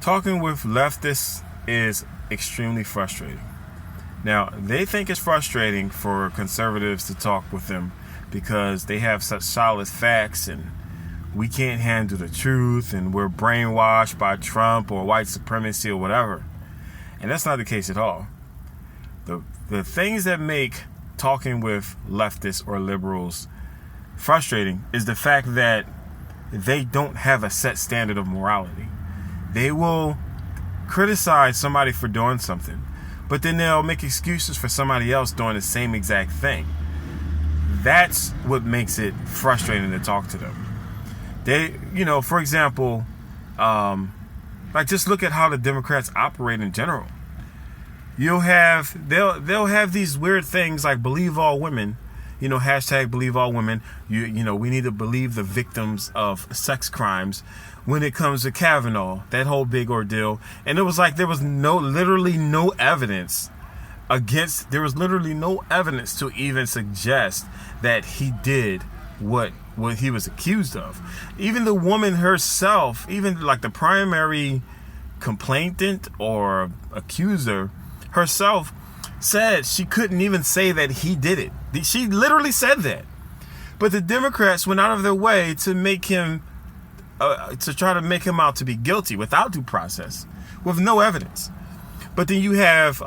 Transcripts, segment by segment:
Talking with leftists is extremely frustrating. Now, they think it's frustrating for conservatives to talk with them because they have such solid facts and we can't handle the truth and we're brainwashed by Trump or white supremacy or whatever. And that's not the case at all. The things that make talking with leftists or liberals frustrating is the fact that they don't have a set standard of morality. They will criticize somebody for doing something, but then they'll make excuses for somebody else doing the same exact thing. That's what makes it frustrating to talk to them. They, for example, just look at how the Democrats operate in general. They'll have these weird things like believe all women, hashtag believe all women. We need to believe the victims of sex crimes when it comes to Kavanaugh, that whole big ordeal. And it was like there was literally no evidence to even suggest that he did what he was accused of. Even the woman herself, even like the primary complainant or accuser herself, said she couldn't even say that he did it. She literally said that. But the Democrats went out of their way to make him, to try to make him out to be guilty without due process, with no evidence. But then you have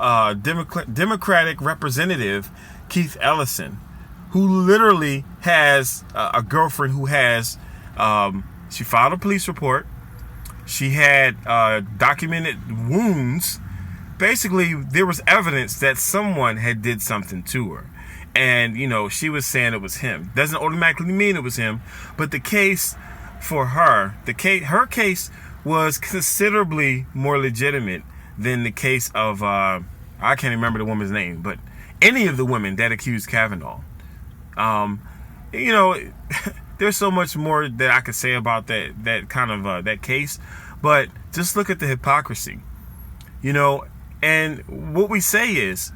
Democratic Representative Keith Ellison, who literally has a girlfriend who has, she filed a police report. She had documented wounds. Basically, there was evidence that someone had did something to her. And, she was saying it was him. Doesn't automatically mean it was him. But the case for her, her case was considerably more legitimate than the case of, I can't remember the woman's name, but any of the women that accused Kavanaugh. There's so much more that I could say about that kind of that case, but just look at the hypocrisy, and what we say is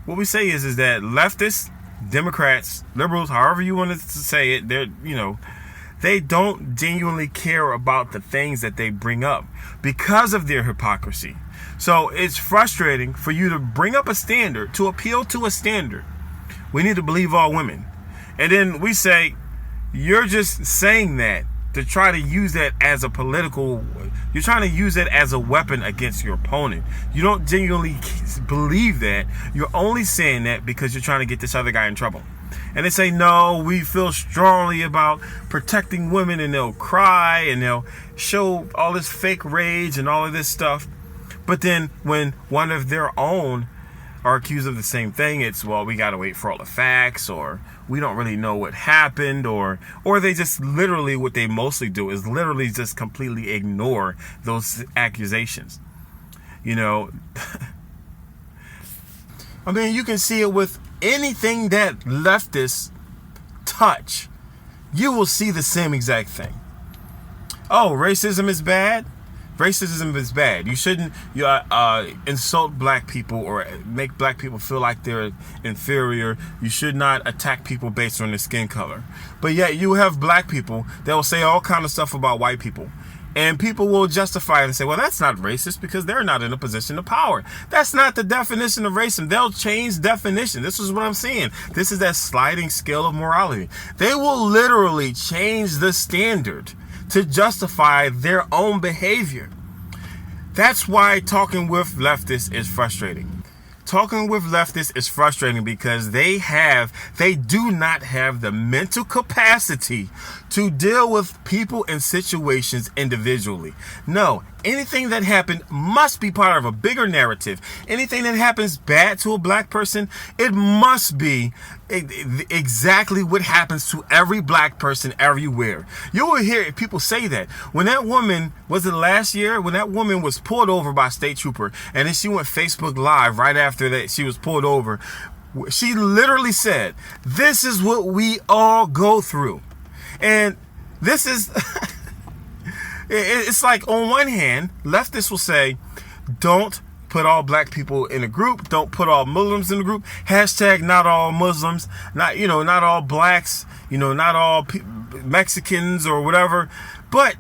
that leftists, Democrats, liberals, however you want to say it, they don't genuinely care about the things that they bring up because of their hypocrisy. So it's frustrating for you to bring up a standard, to appeal to a standard. We need to believe all women. And then we say, you're just saying that to try to use that as a you're trying to use it as a weapon against your opponent. You don't genuinely believe that. You're only saying that because you're trying to get this other guy in trouble. And they say, no, we feel strongly about protecting women, and they'll cry and they'll show all this fake rage and all of this stuff. But then when one of their own are accused of the same thing, it's, well, we got to wait for all the facts, or we don't really know what happened, or they just literally, what they mostly do is literally just completely ignore those accusations. I mean, you can see it with anything that leftists touch. You will see the same exact thing. Oh, racism is bad? Racism is bad. You shouldn't insult black people or make black people feel like they're inferior. You should not attack people based on their skin color. But yet you have black people that will say all kind of stuff about white people. And people will justify it and say, well, that's not racist because they're not in a position of power. That's not the definition of racism. They'll change definition. This is what I'm saying. This is that sliding scale of morality. They will literally change the standard to justify their own behavior. That's why talking with leftists is frustrating. Talking with leftists is frustrating because they do not have the mental capacity to deal with people and situations individually. No, anything that happened must be part of a bigger narrative. Anything that happens bad to a black person, it must be exactly what happens to every black person everywhere. You will hear people say that. When that woman, was it last year? When that woman was pulled over by a state trooper, and then she went Facebook Live right after that she was pulled over, she literally said, this is what we all go through. And this is, it's like, on one hand, leftists will say, don't put all black people in a group. Don't put all Muslims in a group. Hashtag not all Muslims. Not all blacks. Not all Mexicans or whatever. But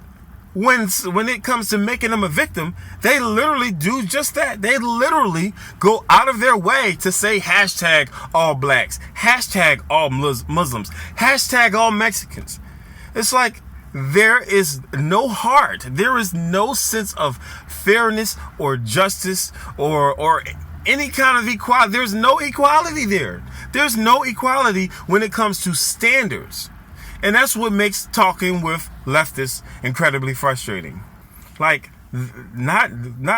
when it comes to making them a victim, they literally do just that. They literally go out of their way to say hashtag all blacks, hashtag all Muslims, hashtag all Mexicans. It's like there is no heart. There is no sense of fairness or justice or any kind of equality. There's no equality there. There's no equality when it comes to standards. And that's what makes talking with leftists incredibly frustrating. Like, not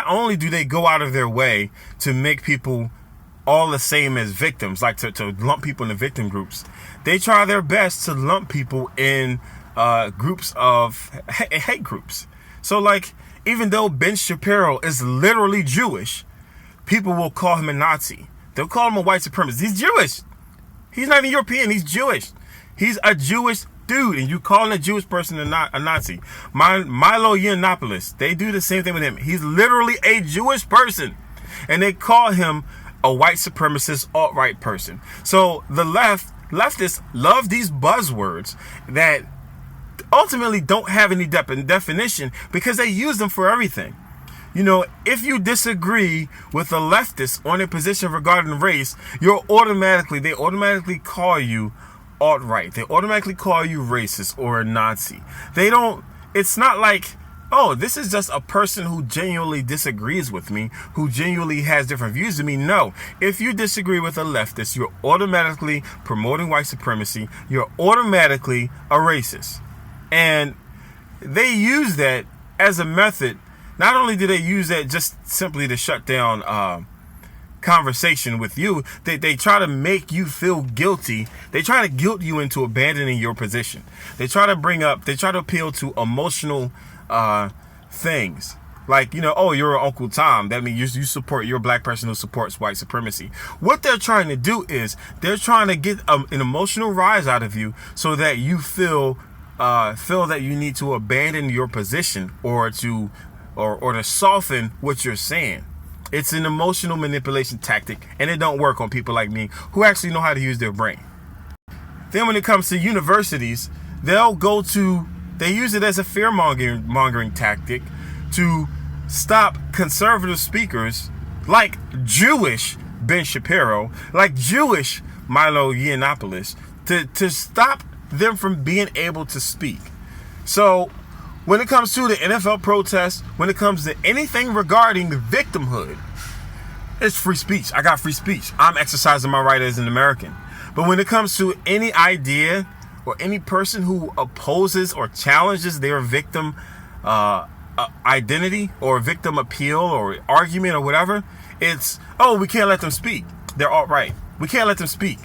only do they go out of their way to make people all the same as victims, like to lump people into victim groups, they try their best to lump people in groups of hate groups. So, like, even though Ben Shapiro is literally Jewish, people will call him a Nazi. They'll call him a white supremacist. He's Jewish. He's not even European. He's Jewish. He's a Jewish dude, and you calling a Jewish person a Nazi. Milo Yiannopoulos, they do the same thing with him. He's literally a Jewish person, and they call him a white supremacist alt-right person. So the leftists love these buzzwords that ultimately don't have any definition because they use them for everything. You know, if you disagree with a leftist on a position regarding race, they automatically call you alt-right. They automatically call you racist or a Nazi. It's not like, oh, this is just a person who genuinely disagrees with me, who genuinely has different views than me. No, if you disagree with a leftist, you're automatically promoting white supremacy. You're automatically a racist. And they use that as a method. Not only do they use that just simply to shut down conversation with you, they try to make you feel guilty. They try to guilt you into abandoning your position. They try to appeal to emotional things. Like, you know, oh, you're an Uncle Tom. That means you support, you're a black person who supports white supremacy. What they're trying to do is they're trying to get an emotional rise out of you so that you feel that you need to abandon your position or to soften what you're saying. It's an emotional manipulation tactic, and it don't work on people like me who actually know how to use their brain. Then when it comes to universities, they use it as a fear-mongering tactic to stop conservative speakers like Jewish Ben Shapiro, like Jewish Milo Yiannopoulos, to stop them from being able to speak. So when it comes to the NFL protests, when it comes to anything regarding victimhood, it's free speech. I got free speech. I'm exercising my right as an American. But when it comes to any idea or any person who opposes or challenges their victim identity or victim appeal or argument or whatever, it's, oh, we can't let them speak. They're alt-right. We can't let them speak.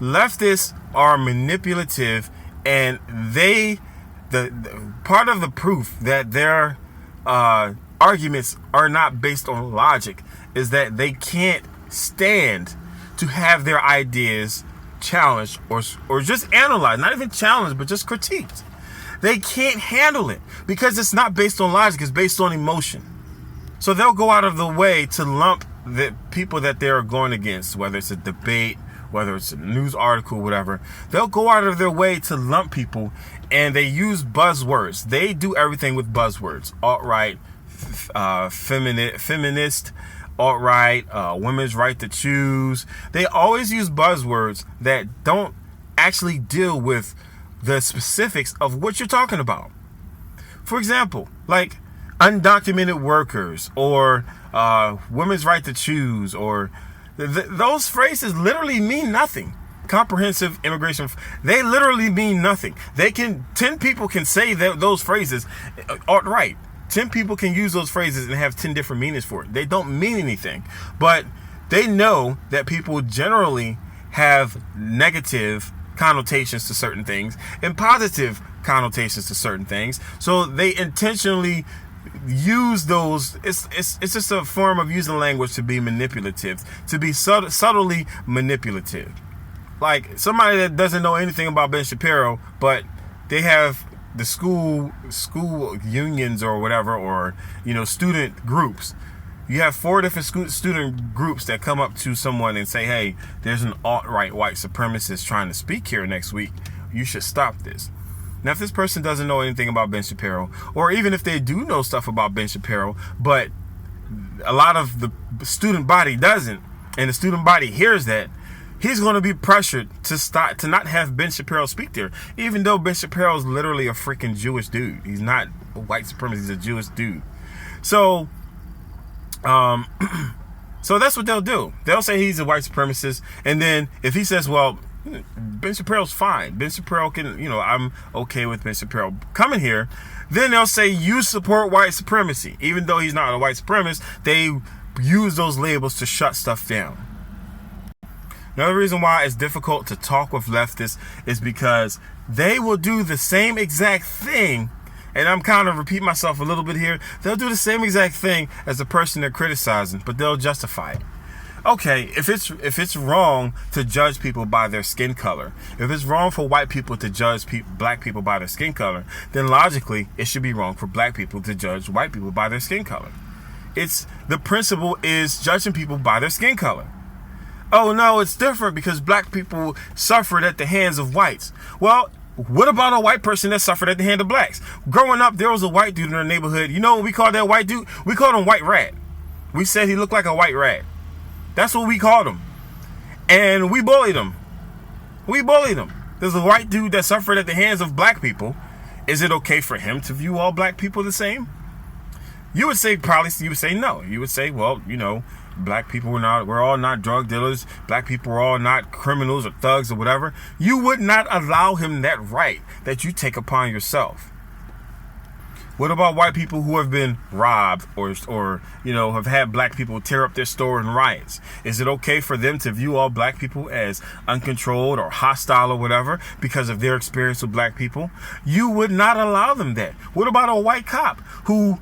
Leftists are manipulative, and the part of the proof that their arguments are not based on logic is that they can't stand to have their ideas challenged or just analyzed, not even challenged, but just critiqued. They can't handle it because it's not based on logic, it's based on emotion. So they'll go out of the way to lump the people that they're going against, whether it's a debate, whether it's a news article, whatever. They'll go out of their way to lump people, and they use buzzwords. They do everything with buzzwords. Alt-right, feminist, alt-right, women's right to choose. They always use buzzwords that don't actually deal with the specifics of what you're talking about. For example, like undocumented workers or women's right to choose, or those phrases literally mean nothing. Comprehensive immigration, they literally mean nothing. 10 people can say those phrases alt-right. 10 people can use those phrases and have 10 different meanings for it. They don't mean anything, but they know that people generally have negative connotations to certain things and positive connotations to certain things. So they intentionally use those. It's just a form of using language to be manipulative, to be subtly manipulative. Like somebody that doesn't know anything about Ben Shapiro, but they have the school unions or whatever, or student groups. You have 4 different student groups that come up to someone and say, hey, there's an alt-right white supremacist trying to speak here next week. You should stop this. Now, if this person doesn't know anything about Ben Shapiro, or even if they do know stuff about Ben Shapiro, but a lot of the student body doesn't, and the student body hears that, he's going to be pressured to not have Ben Shapiro speak there, even though Ben Shapiro is literally a freaking Jewish dude. He's not a white supremacist, he's a Jewish dude. So, so that's what they'll do. They'll say he's a white supremacist, and then if he says, well, Ben Shapiro's fine, Ben Shapiro can, I'm okay with Ben Shapiro coming here, then they'll say you support white supremacy. Even though he's not a white supremacist, they use those labels to shut stuff down. Another reason why it's difficult to talk with leftists is because they will do the same exact thing, and I'm kind of repeating myself a little bit here. They'll do the same exact thing as the person they're criticizing, but they'll justify it. Okay, if it's wrong to judge people by their skin color, if it's wrong for white people to judge black people by their skin color, then logically it should be wrong for black people to judge white people by their skin color. The principle is judging people by their skin color. Oh no, it's different because black people suffered at the hands of whites. Well, what about a white person that suffered at the hand of blacks? Growing up, there was a white dude in our neighborhood. You know what we called that white dude? We called him White Rat. We said he looked like a white rat. That's what we called him. And we bullied him. There's a white dude that suffered at the hands of black people. Is it okay for him to view all black people the same? You would say no. You would say, well, black people we're all not drug dealers. Black people are all not criminals or thugs or whatever. You would not allow him that right that you take upon yourself. What about white people who have been robbed or have had black people tear up their store in riots? Is it okay for them to view all black people as uncontrolled or hostile or whatever because of their experience with black people? You would not allow them that. What about a white cop who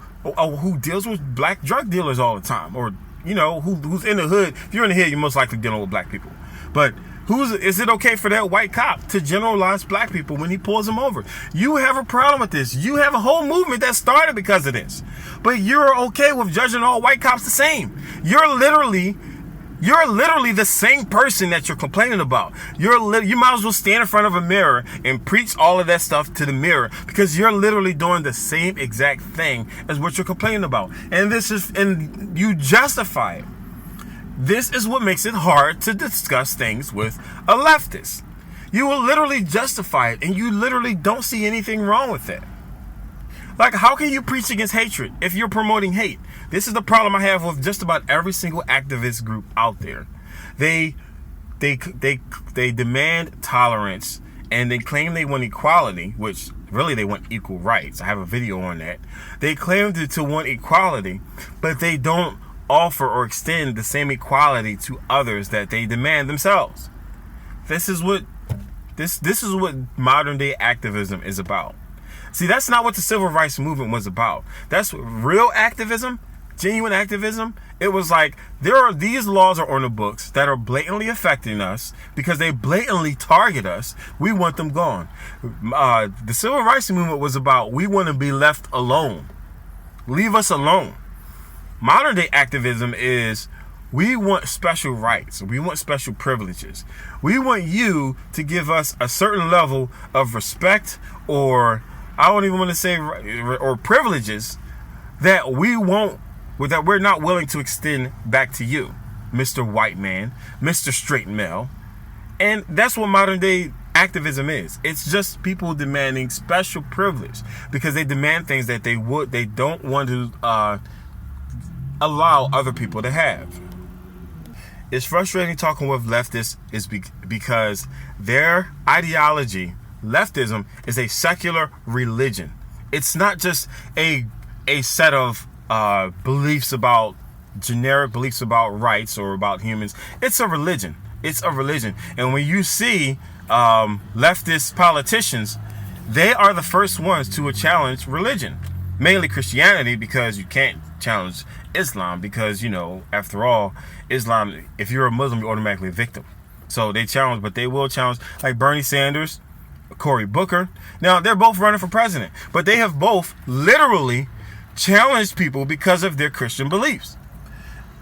deals with black drug dealers all the time, or who's in the hood? If you're in the hood, you're most likely dealing with black people. But is it okay for that white cop to generalize black people when he pulls them over? You have a problem with this. You have a whole movement that started because of this. But you're okay with judging all white cops the same. You're literally the same person that you're complaining about. You might as well stand in front of a mirror and preach all of that stuff to the mirror, because you're literally doing the same exact thing as what you're complaining about. And you justify it. This is what makes it hard to discuss things with a leftist. You will literally justify it, and you literally don't see anything wrong with it. Like, how can you preach against hatred if you're promoting hate? This is the problem I have with just about every single activist group out there. They demand tolerance, and they claim they want equality, which really they want equal rights. I have a video on that. They claim to want equality, but they don't offer or extend the same equality to others that they demand themselves. This is what modern day activism is about. See, that's not what the civil rights movement was about. That's real activism, genuine activism. It was like, these laws are on the books that are blatantly affecting us because they blatantly target us. We want them gone. The civil rights movement was about, we want to be left alone. Leave us alone. Modern day activism is, we want special rights. We want special privileges. We want you to give us a certain level of respect, or I don't even want to say, or privileges that we're not willing to extend back to you, Mr. White Man, Mr. Straight Male. And that's what modern day activism is. It's just people demanding special privilege because they demand things that they don't want to allow other people to have. It's frustrating talking with leftists because their ideology, leftism, is a secular religion. It's not just a set of generic beliefs about rights or about humans. It's a religion. And when you see leftist politicians, they are the first ones to challenge religion, mainly Christianity, because you can't challenge Islam because, after all, Islam, if you're a Muslim, you're automatically a victim. So they will challenge, like Bernie Sanders, Cory Booker. Now, they're both running for president, but they have both literally challenged people because of their Christian beliefs.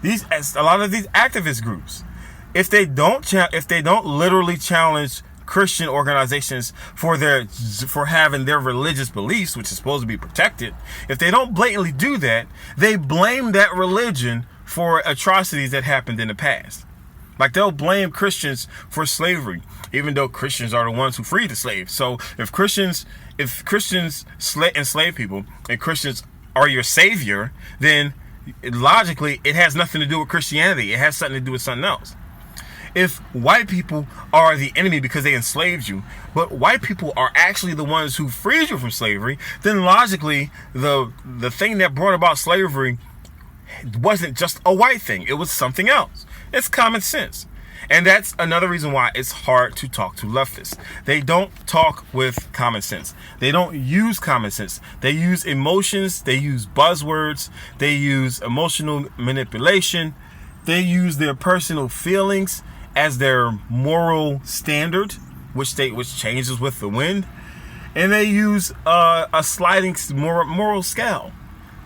A lot of these activist groups, if they don't literally challenge Christian organizations for having their religious beliefs, which is supposed to be protected, if they don't blatantly do that, they blame that religion for atrocities that happened in the past. Like, they'll blame Christians for slavery, even though Christians are the ones who freed the slaves. So if Christians enslave people and Christians are your savior, then logically it has nothing to do with Christianity. It has something to do with something else. If white people are the enemy because they enslaved you, but white people are actually the ones who freed you from slavery, then logically the thing that brought about slavery wasn't just a white thing. It was something else. It's common sense. And that's another reason why it's hard to talk to leftists. They don't talk with common sense. They don't use common sense. They use emotions. They use buzzwords. They use emotional manipulation. They use their personal feelings as their moral standard, which changes with the wind. And they use a sliding moral scale.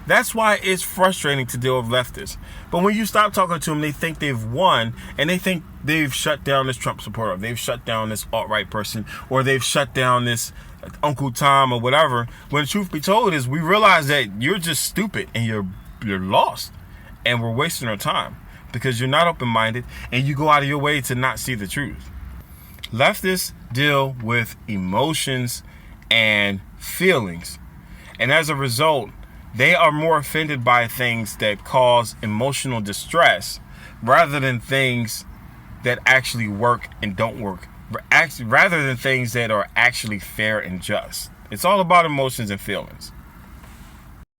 That's why it's frustrating to deal with leftists. But when you stop talking to them, they think they've won, and they think they've shut down this Trump supporter, they've shut down this alt-right person, or they've shut down this Uncle Tom or whatever. When truth be told is, we realize that you're just stupid and you're lost, and we're wasting our time because you're not open-minded and you go out of your way to not see the truth. Leftists deal with emotions and feelings, and as a result, they are more offended by things that cause emotional distress rather than things that actually work and don't work, rather than things that are actually fair and just. It's all about emotions and feelings.